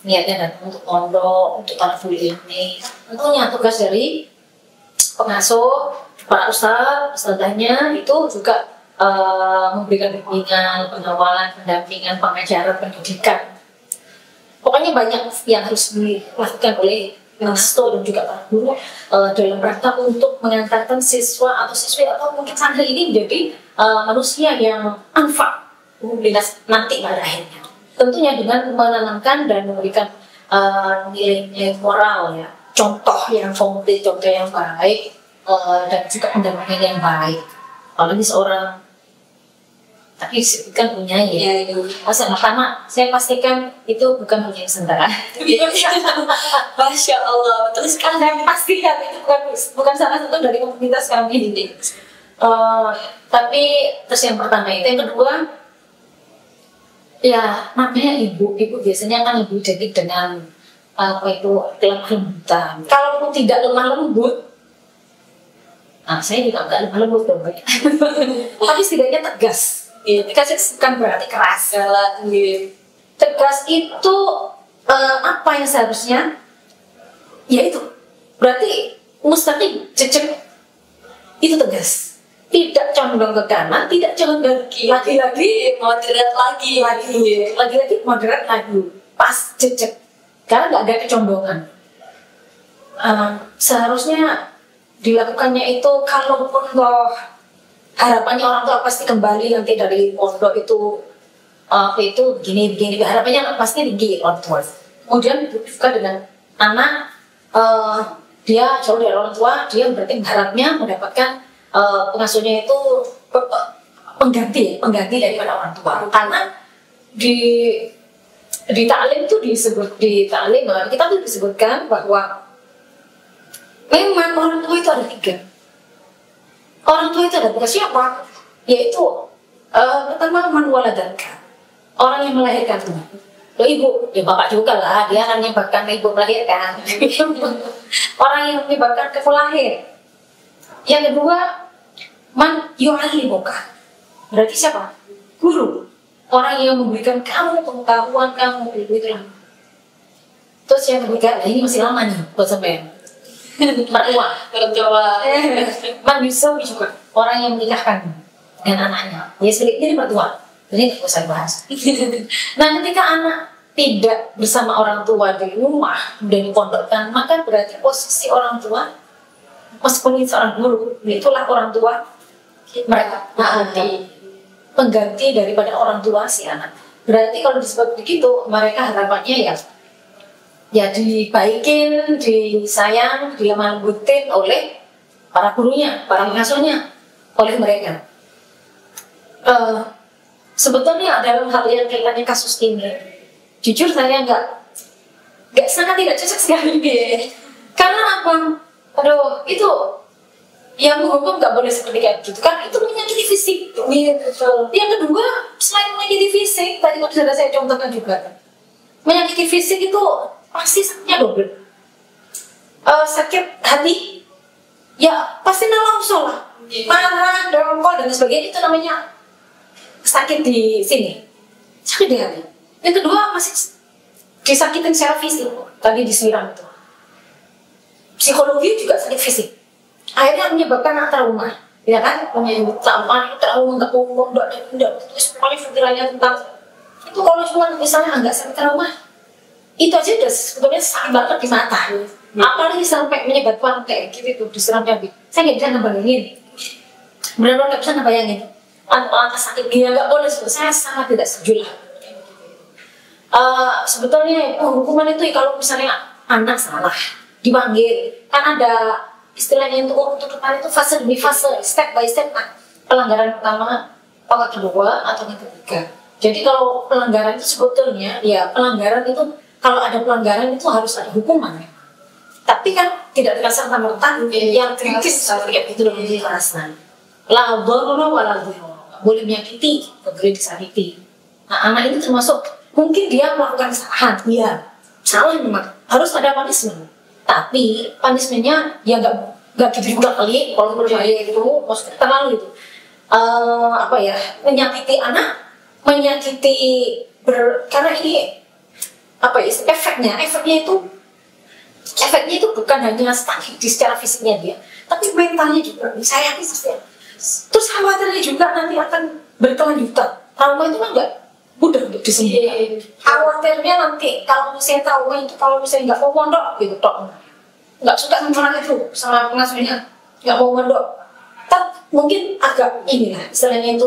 niatnya datang untuk pondok untuk para bully ini tentunya tugas dari pengasuh para ustadznya itu juga memberikan bimbingan, pengawalan, pendampingan, pengajaran, pendidikan. Pokoknya banyak yang harus dilakukan oleh pengasuh dan juga para guru dalam rangka untuk mengantarkan siswa atau siswi atau mungkin santri ini menjadi manusia yang anfa nanti pada akhirnya. Tentunya dengan menanamkan dan memberikan nilai-nilai moral ya, contoh yang konkret, contoh yang baik dan juga pendampingan yang baik. Apalagi seorang tapi kan punya ya. Pertama, saya pastikan itu bukan punya Nusantara. Masya Allah, terus kan saya pastikan itu bukan salah satu dari komunitas kami ini. Tapi terus yang pertama itu, yang kedua, ya namanya ibu biasanya kan lebih identik dengan apa itu lemah lembutan. Kalaupun tidak lemah lembut, saya juga nggak lemah lembut dong. Tapi setidaknya tegas. Tegas bukan berarti keras. Tegas itu apa yang seharusnya? Ya itu. Berarti mustaqim, cecek itu tegas. Tidak condong ke kanan, tidak condong ke kiri. Lagi moderat lagi. Lagi moderat lagi. Pas cecek. Karena nggak ada kecondongan. Seharusnya dilakukannya itu kalaupun harapannya orang tua pasti kembali nanti dari pondok itu begini harapannya pasti tinggi orang tua. Kemudian juga dengan anak dia jauh dari orang tua, dia berarti harapnya mendapatkan pengasuhnya itu pengganti daripada orang tua. Karena di ta'lim itu kita tuh disebutkan bahwa memang orang tua itu ada 3. Orang tua itu ada 3 siapa? Yaitu pertama man waladanka, orang yang melahirkan tuh. Loh ibu, ya bapak juga lah, dia kan menyebabkan ibu melahirkan. Orang yang menyebabkan kamu lahir. Yang kedua, man yu'allimuka. Berarti siapa? Guru. Orang yang memberikan kamu pengetahuan kamu itu lah. Terus yang ketiga, ini masih lama nih buat sampean. Mertua. Man yusawi juga. Orang yang menikahkan dengan anaknya. Ya sebaliknya mertua. Jadi nggak usah bahas. Nah ketika anak tidak bersama orang tua di rumah dan dipondokkan, maka berarti posisi orang tua meskipun seorang guru, itulah orang tua mereka pengganti daripada orang tua si anak. Berarti kalau disebut begitu, mereka harapannya ya dibaikin, disayang, dilemah lembutin oleh para gurunya, para pengasuhnya, oleh mereka. Sebetulnya dalam hal yang kaitannya kasus ini, jujur saya nggak sangat tidak cocok sekali karena apa? Aduh, itu yang menghukum nggak boleh seperti kayak gitu kan, itu menyakiti fisik. Yang kedua, selain menyakiti fisik, tadi sudah saya contohkan juga, menyakiti fisik itu pasti sakitnya double. Sakit hati, ya pasti nalauso lah, marah, dongkol dan sebagainya, itu namanya sakit di sini, sakit di hati. Yang kedua masih disakitin secara fisik, tadi disiram itu. Psikologi juga sakit fisik. Akhirnya menyebabkan trauma, ya kan? Trauma nggak mau mondok dan tidak terus paling pikirannya tentang itu. Kalau cuma misalnya nggak sampai trauma, itu aja udah sebetulnya sakit banget di mata. Apalagi sampai menyebabkan kayak gitu tuh disiram cabai. Saya nggak bisa ngebayangin, benar-benar nggak bisa ngebayangin. Angka sakit dia nggak boleh, saya sangat tidak setuju lah. Sebetulnya hukuman itu kalau misalnya anak salah dipanggil, kan ada istilahnya untuk urutan itu fase demi fase, step by step. Pelanggaran pertama, apa kedua atau yang ketiga. Jadi kalau pelanggaran itu sebetulnya ya pelanggaran itu kalau ada pelanggaran itu harus ada hukuman. Tapi kan tidak dengan serta merta yang kritis seperti itu dengan kekerasan. La dharra wa la dhirara. Boleh menyakiti, boleh disakiti. Nah, anak ini termasuk mungkin dia melakukan kesalahan, iya, salah memang harus ada punishment. Tapi punishmentnya ya nggak gitu juga kali. Kalau menurut saya itu maksudnya terlalu itu menyakiti anak, menyakiti karena ini efeknya itu bukan hanya secara fisiknya dia, tapi mentalnya juga. Saya yakin terus khawatirnya juga nanti akan berkelanjutan. Trauma itu kan nggak mudah untuk disembuhkan. Khawatirnya nanti kalau misalnya trauma itu kalau misalnya nggak mau mondok gitu dok, nggak suka sama orang itu, sama pengasuhnya nggak mau mondok, mungkin agak inilah istilahnya itu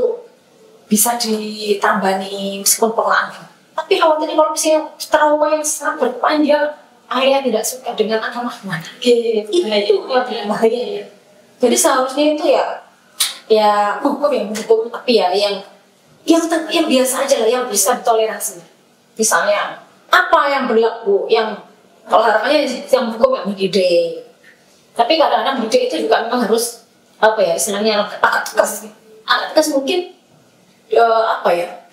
bisa ditambani meskipun perlahan. Tapi khawatirnya kalau misalnya trauma yang sangat berpanjang, ayah tidak suka dengan agama mana, itu lebih bahaya. Jadi seharusnya itu ya hukum yang menghukum, tapi ya yang biasa aja lah, yang bisa ditoleransi. Misalnya apa yang berlaku, yang kalau harapannya yang hukum yang mendidik. Tapi kadang-kadang mendidik itu juga memang harus istilahnya agak tegas mungkin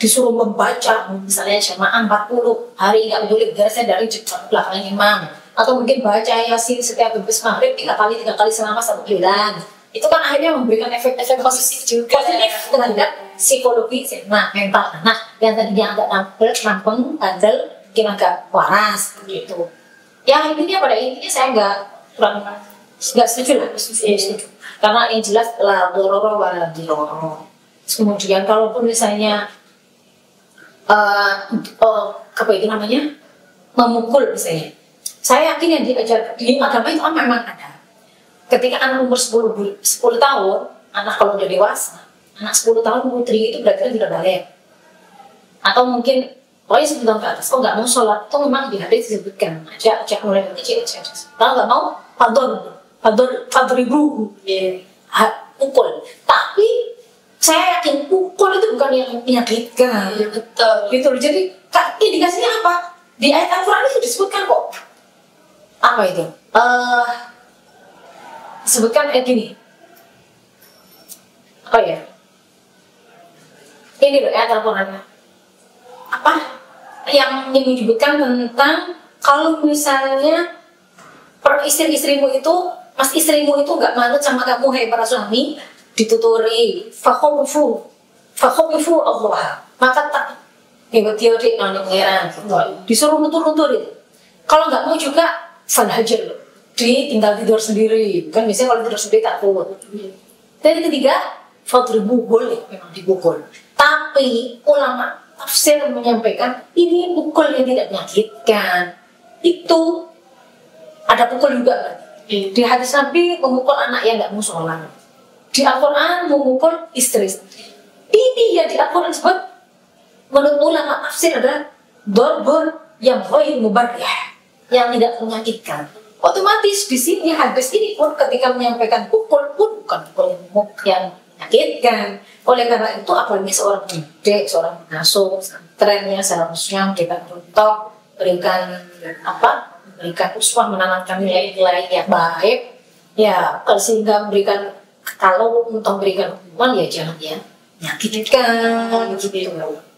disuruh membaca misalnya jamaah 40 hari nggak boleh bergeser dari belakang imam, atau mungkin baca Yasin setiap habis maghrib 3 kali selama 1 bulan. Itu kan akhirnya memberikan efek-efek positif terhadap psikologi mental anak yang tadinya agak nampeng, bandel, mungkin agak waras gitu. Yang intinya pada intinya saya nggak setuju lah, karena yang jelas lah dororo wala diroro. Kemudian kalaupun misalnya memukul misalnya, saya yakin yang diajar di agama itu memang ada. Ketika anak umur 10 tahun, anak kalau udah dewasa, anak 10 tahun putri itu berarti tidak balik. Atau mungkin, pokoknya 10 tahun ke atas, kalau nggak mau sholat, itu memang di hadis disebutkan, ajak mulai dari kecil. Kalau nggak mau, fador ibu, pukul. Tapi, saya yakin pukul itu bukan yang menyakitkan. Ya, betul. Gitu. Jadi, indikasinya apa? Di ayat Al-Quran itu disebutkan kok. Apa itu? Disebutkan kayak gini. Ini loh ayat Al-Qurannya. apa yang menyebutkan tentang kalau misalnya istri-istrimu itu, mas istrimu itu nggak manut sama kamu, hai para suami, dituturi fakhofu Allah, maka tak teori pangeran disuruh nutur-nuturin. Kalau nggak mau juga falhajar, tinggal tidur sendiri. Kan biasanya kalau tidur sendiri tak kuat. Dan yang ketiga, fadribu, boleh memang dipukul. Tapi ulama tafsir menyampaikan ini pukul yang tidak menyakitkan. Itu ada pukul juga. Di hadis Nabi memukul anak yang nggak mau sholat. Di Al-Quran memukul istri. Ini yang di Al-Quran disebut menurut ulama tafsir adalah dorbor yang ghair mubarrih, yang tidak menyakitkan. Otomatis di sini hadis ini pun ketika menyampaikan pukul pun bukan pukul yang menyakitkan. Oleh karena itu apalagi seorang pendidik, seorang pengasuh, trennya seharusnya memberikan contoh, berikan uswah, menanamkan nilai-nilai yang baik, ya sehingga memberikan, kalau untuk memberikan hukuman ya jangan ya menyakitkan gitu.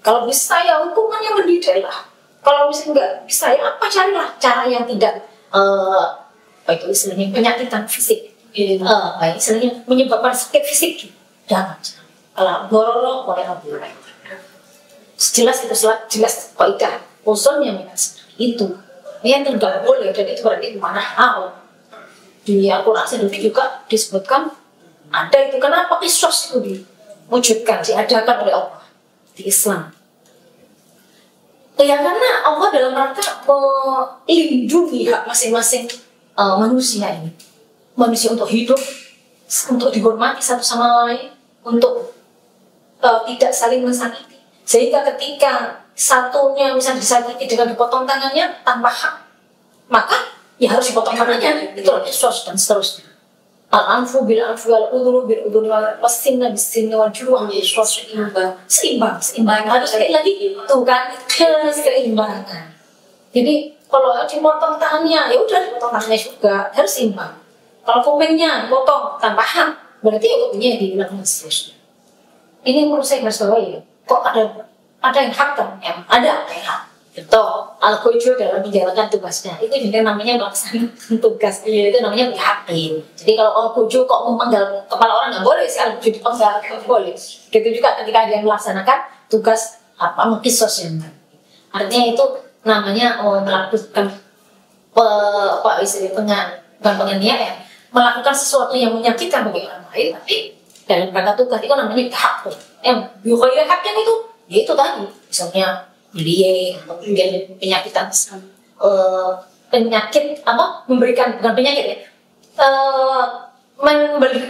Kalau bisa ya hukumannya mendetail lah. Kalau misalnya nggak bisa ya apa, carilah cara yang tidak apa itu istilahnya penyakitan fisik, istilahnya menyebabkan sakit fisik. Jangan. Kalau bororo boleh boleh. Jelas itu jelas kaidah usulnya itu. Yang tidak boleh, dan itu berarti mana di Al-Quran sendiri juga disebutkan ada itu. Kenapa qisas itu diwujudkan, diadakan oleh Allah di Islam? Ya karena Allah dalam rangka melindungi hak masing-masing manusia ini. Manusia untuk hidup, untuk dihormati satu sama lain, untuk tidak saling mensakiti. Sehingga ketika satunya misalnya disakiti dengan dipotong tangannya tanpa hak, maka ya harus dipotong tangannya. Itu qisas dan seterusnya. Al-anfu bil anfu wal udhunu bil udhuni wal sinna bis sinni wal juruh seimbang. Harus sekali lagi itu kan keseimbangan. Jadi kalau dipotong tangannya ya udah dipotong tangannya juga, harus seimbang. Kalau kupingnya dipotong tanpa hak, berarti ya kupingnya dibilang seterusnya. Ini menurut saya garis bawahi ya. Kok ada yang hak kan? Ada yang hak. Betul. Al-Qur'an dalam menjalankan tugasnya itu juga namanya melaksanakan tugas. Itu namanya prihatin. Jadi kalau Al-Qur'an kok memenggal kepala orang nggak boleh sih, Al-Qur'an dipenggal nggak boleh. Gitu juga ketika dia melaksanakan tugas mengkisos yang artinya itu namanya melakukan bukan penganiayaan ya, melakukan sesuatu yang menyakitkan bagi orang lain, tapi dalam rangka tugas itu namanya hak. Yang haknya itu tadi misalnya beliau kemudian penyakitan penyakit memberikan, bukan penyakit ya,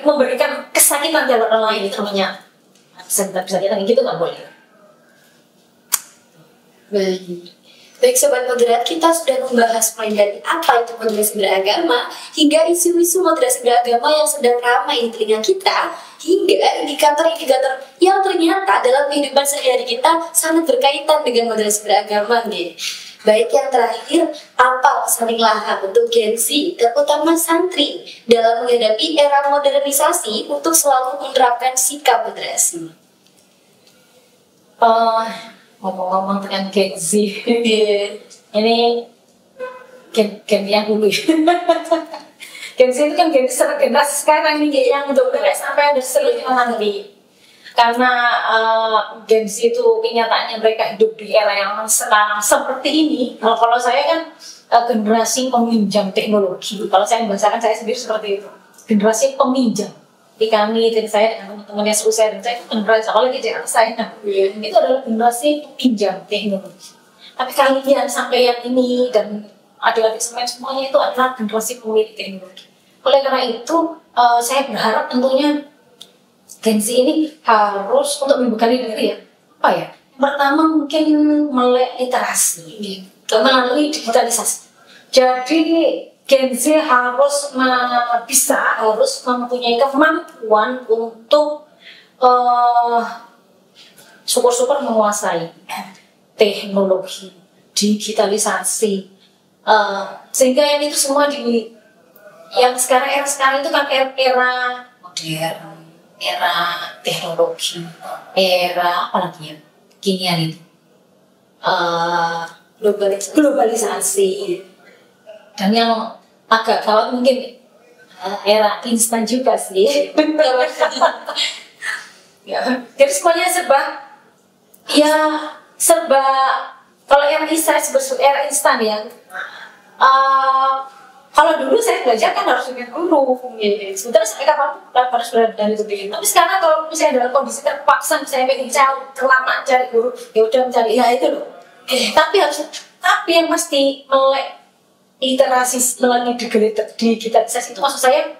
memberikan kesakitan pada orang lain, itu namanya kesakitan gitu nggak boleh. Baik sobat moderat, kita sudah membahas mulai dari apa itu moderasi beragama hingga isu-isu moderasi beragama yang sedang ramai di telinga kita, hingga indikator-indikator yang ternyata dalam kehidupan sehari-hari kita sangat berkaitan dengan moderasi beragama nih. Baik, yang terakhir, apa saling lahap untuk Gen Z, terutama santri, dalam menghadapi era modernisasi untuk selalu menerapkan sikap moderasi? Ngomong-ngomong dengan Gen Z, ini Gen yang dulu. Gen Z itu kan generasi sekarang nih yang udah sampai ada seluruhnya nanti. Karena Gen Z itu kenyataannya mereka hidup di era yang sekarang seperti ini. Kalau saya kan generasi peminjam teknologi. Kalau saya membahasakan saya sendiri seperti itu, generasi peminjam. Di kami, dan saya dengan teman-teman yang seusia dan saya itu generasi, apalagi di anak saya, itu adalah generasi pinjam teknologi. Tapi kalian sampai yang ini dan adik-adik semuanya itu adalah generasi pemilik teknologi. Oleh karena itu, saya berharap tentunya Gen Z ini harus untuk membekali diri ya. Apa ya? Pertama mungkin melek literasi, melalui digitalisasi. Jadi Gen Z harus mempunyai kemampuan untuk syukur-syukur menguasai teknologi, digitalisasi, sehingga yang itu semua yang era sekarang itu kan era modern, era teknologi, era apalagi ya, kekinian itu, uh, globalisasi. Dan yang agak gawat mungkin era instan juga sih. Ya, jadi semuanya serba kalau era instan era instan ya. Kalau dulu saya belajar kan harus dengan guru, sebentar saya harus belajar dari itu. Tapi sekarang kalau misalnya dalam kondisi terpaksa, saya ingin kelamaan cari guru, ya udah mencari ya itu loh. Tapi yang pasti melek literasi melalui digitalisasi itu maksud saya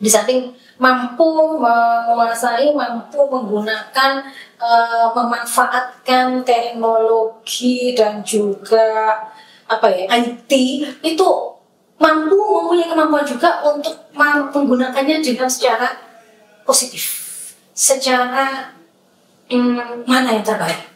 di samping mampu menguasai, mampu menggunakan, memanfaatkan teknologi dan juga IT itu mempunyai kemampuan juga untuk menggunakannya dengan secara positif, secara mana yang terbaik.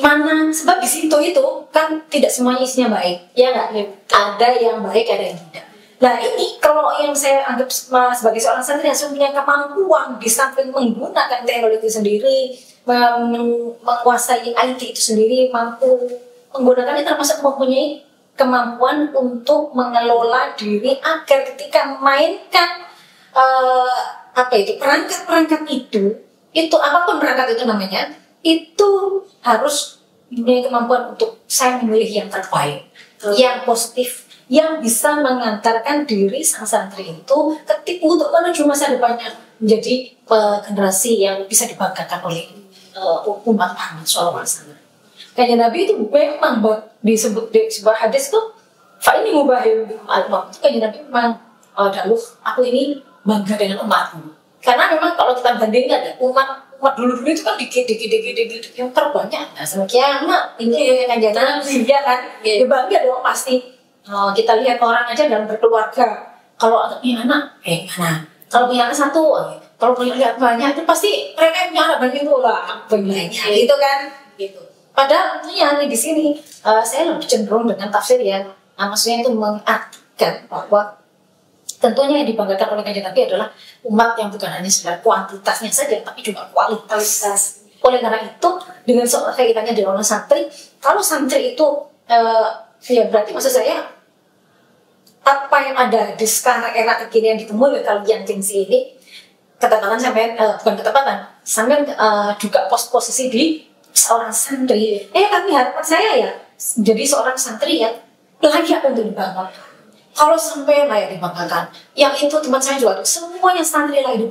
Mana sebab di situ itu kan tidak semuanya isinya baik, ya nggak? Ada yang baik, ada yang tidak. Nah ini kalau yang saya anggap sebagai seorang santri yang punya kemampuan di samping menggunakan teknologi sendiri, menguasai IT itu sendiri, mampu menggunakannya, termasuk mempunyai kemampuan untuk mengelola diri agar ketika memainkan perangkat-perangkat itu apapun perangkat itu namanya, itu harus mempunyai kemampuan untuk saya memilih yang terbaik, yang positif, yang bisa mengantarkan diri sang santri itu ketika untuk menuju masa depannya menjadi generasi yang bisa dibanggakan oleh umat Muhammad SAW. Kayak Nabi itu memang disebut di sebuah hadis tuh fa ini mubahir al-umat. Kayak Nabi memang dahulu aku ini bangga dengan umatmu. Karena memang kalau kita bandingkan ya, umat dulu itu kan dikit yang terbanyak. Nah sama kiamat ini kan Nabi ya kan, ya bangga dong pasti. Kita lihat orang aja dalam berkeluarga, kalau punya anak mana, kalau punya anak satu, kalau punya anak banyak itu pasti mereka punya anak banyak itu lah banyak gitu kan gitu. Padahal tentunya di sini saya lebih cenderung dengan tafsir yang maksudnya itu mengartikan bahwa tentunya yang dibanggakan oleh Kanjeng Nabi adalah umat yang bukan hanya sekedar kuantitasnya saja, tapi juga kualitas. Oleh karena itu, dengan seorang kaitannya dengan santri, kalau santri itu ya berarti maksud saya apa yang ada di sekarang era kekinian ditemui oleh kalian gengsi ini, ketepatan sampai bukan ketepatan, sampai juga posisi di seorang santri. Tapi harapan saya ya jadi seorang santri yang layak untuk dibanggakan. Kalau sampai layak dibanggakan, yang itu teman saya juga tuh semuanya santri layak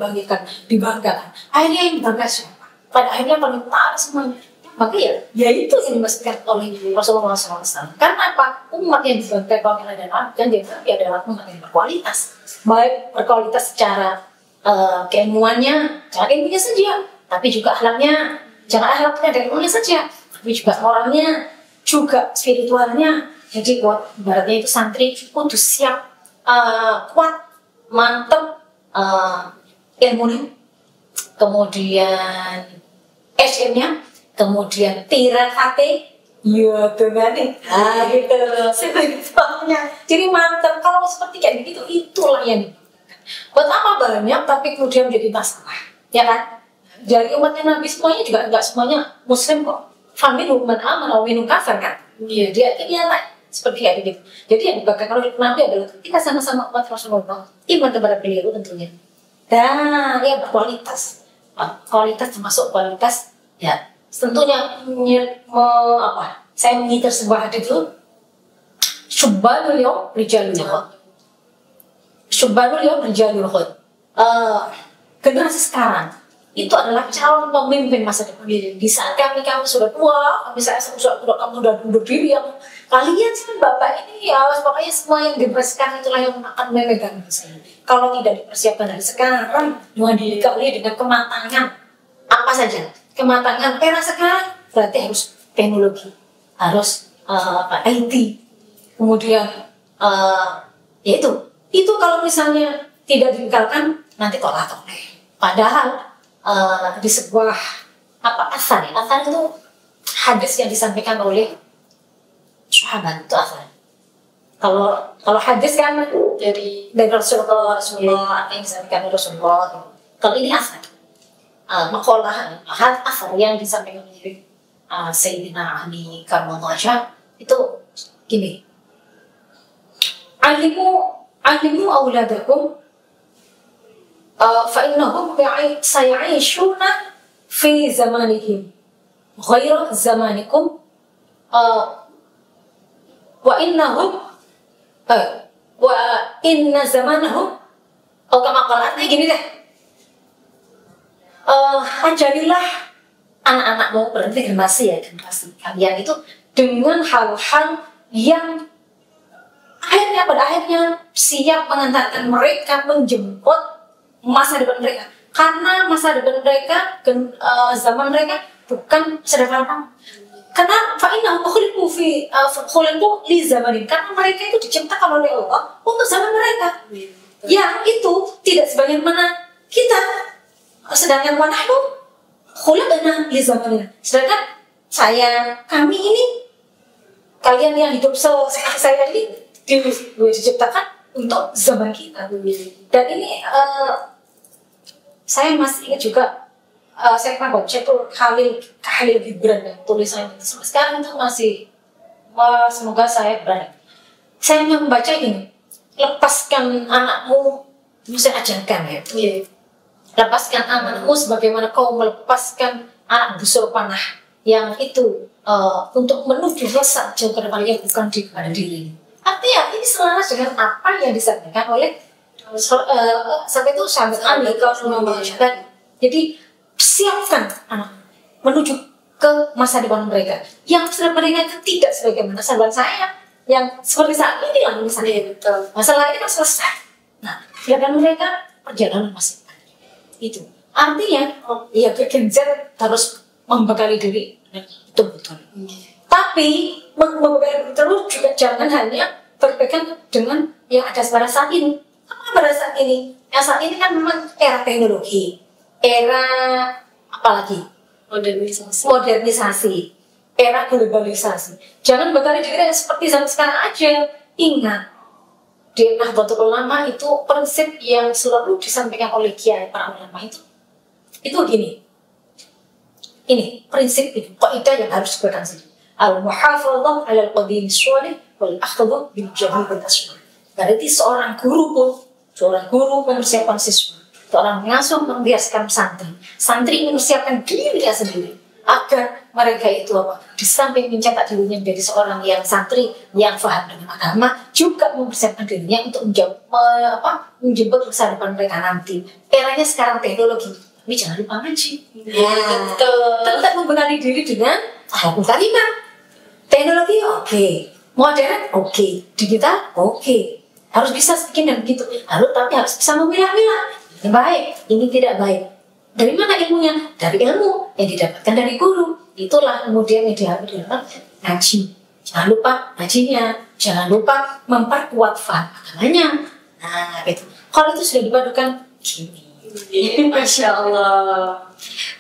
dibanggakan. Akhirnya yang dibanggakan siapa? Pada akhirnya paling utara semuanya. Maka ya itu yang dimaksudkan oleh Rasulullah SAW. Karena apa? Umat yang dibanggakan oleh Nabi kan dia adalah umat yang berkualitas. Baik berkualitas secara keilmuannya, jangan ilmunya saja, tapi juga akhlaknya, jangan akhlaknya dan ilmunya saja, tapi juga moralnya, juga spiritualnya. Jadi buat ibaratnya itu santri kudu siap, kuat, mantep ilmunya, kemudian SM-nya, kemudian tirakat, ya dengan gitu spiritualnya. Jadi mantep. Kalau seperti kayak begitu, itulah yang buat apa banyak tapi kemudian menjadi masalah, ya kan? Dari umatnya Nabi semuanya juga enggak semuanya Muslim kok. Faminhum man amana wa minhum kafir kan? Iya, dia lah seperti kayak gitu. Jadi yang dibanggakan oleh Nabi adalah kita sama-sama umat Rasulullah, iman kepada beliau tentunya. Dan ya berkualitas. Kualitas termasuk kualitas ya tentunya saya mengincar sebuah hadis itu syubbanul yawm rijalul khut. Syubbanul yawm rijalul khut. Generasi sekarang itu adalah calon pemimpin masa depan. Di saat kamu sudah tua, misalnya kamu sudah undur diri, kalian sih bapak ini ya pokoknya semua yang dipersiapkan itulah yang akan memegang saya. Kalau tidak dipersiapkan dari sekarang dengan dikawali dengan kematangan apa saja, kematangan era sekarang berarti harus teknologi, harus IT, kemudian ya itu kalau misalnya tidak ditinggalkan nanti tolak-tolak. Padahal di sebuah asar itu hadis yang disampaikan oleh sahabat itu asar. Kalau hadis kan dari Rasulullah apa yang disampaikan oleh Rasulullah. Kalau ini asar, makalah asar yang disampaikan oleh Sayyidina Ali Karmallah itu gini, alimu auladakum fa'innahum saya'ishuna fi zamanihim ghaira zamanikum wa inna zamanahum kama qala, gini deh, ajarilah anak-anakmu, berarti generasi kalian itu dengan hal-hal yang pada akhirnya siap mengantarkan mereka, menjemput masa depan mereka, karena masa depan mereka, zaman mereka bukan sederhana kamu. Karena fa'inna khuliqu li zamanin, karena mereka itu diciptakan oleh Allah untuk zaman mereka. Yang itu tidak sebagaimana kita. Sedangkan wanahnu khuliqna li zamanin. Sedangkan kami ini, kalian yang hidup seperti saya ini diciptakan untuk zaman kita. Dan ini saya masih ingat juga, saya pernah baca itu Khalil Gibran, tulisannya sekarang itu masih, semoga saya berani. Saya membaca ini, lepaskan anakmu, saya ajarkan ya. Lepaskan anakmu sebagaimana kau melepaskan anak busur panah yang itu untuk menuju rasa jauh ke depan yang bukan kepada diri. Artinya ini selaras dengan apa yang disampaikan oleh sampai itu sangat aneh kalau membacakan. Jadi siapkan anak menuju ke masa depan mereka yang mereka tidak sebagaimana sahabat saya yang seperti saat ini lah misalnya. Masalah ini kan selesai. Nah, biarkan mereka perjalanan masih itu. Artinya ya Gen Z harus membekali diri betul-betul. Tapi membekali terus juga jangan hanya berpegang dengan yang ada pada saat ini. Apa pada saat ini? Yang saat ini kan memang era teknologi, era apalagi modernisasi, era globalisasi. Jangan bekali diri seperti zaman sekarang aja. Ingat, di Nahdlatul Ulama itu prinsip yang selalu disampaikan oleh kiai para ulama itu gini. Ini prinsip itu, kaidah yang harus dipegang sendiri. Al-muhafadzah 'ala al-qadim as-salih wal akhdhu bil jahil wal aswar. Berarti seorang guru mempersiapkan siswa, seorang pengasuh membiasakan santri mempersiapkan dirinya sendiri agar mereka itu di samping mencetak dirinya menjadi seorang yang santri yang paham dengan agama, juga mempersiapkan dirinya untuk menjemput masa depan mereka nanti. Eranya sekarang teknologi, ini jangan lupa ngaji. Tetap membekali diri dengan kalimat. Teknologi oke, modern oke, digital oke. Harus bisa bikin dan begitu. Tapi harus bisa memilah-milah. Ini baik, ini tidak baik. Dari mana ilmunya? Dari ilmu yang didapatkan dari guru. Itulah kemudian yang diambil dalam ngaji. Jangan lupa ngajinya, jangan lupa memperkuat faham agamanya. Nah, gitu. Kalau itu sudah dipadukan, gini. Masya Allah.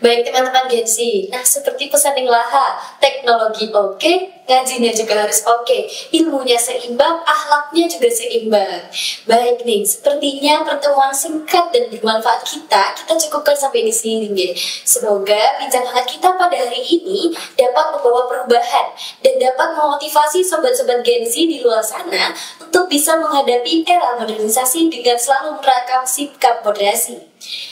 Baik teman-teman Gen Z, nah seperti pesan yang laha, teknologi oke, ngajinya juga harus oke, ilmunya seimbang, akhlaknya juga seimbang. Baik nih, sepertinya pertemuan singkat dan bermanfaat kita cukupkan sampai di sini nih. Semoga bincang hangat kita pada hari ini dapat membawa perubahan dan dapat memotivasi sobat-sobat Gen Z di luar sana untuk bisa menghadapi era modernisasi dengan selalu merakam sikap moderasi.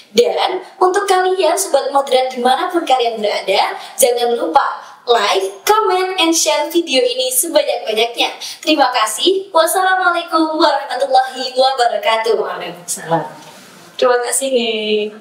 Dan untuk kalian sobat moderat dimanapun kalian berada, jangan lupa like, comment, and share video ini sebanyak-banyaknya. Terima kasih. Wassalamualaikum warahmatullahi wabarakatuh. Waalaikumsalam. Terima kasih nih.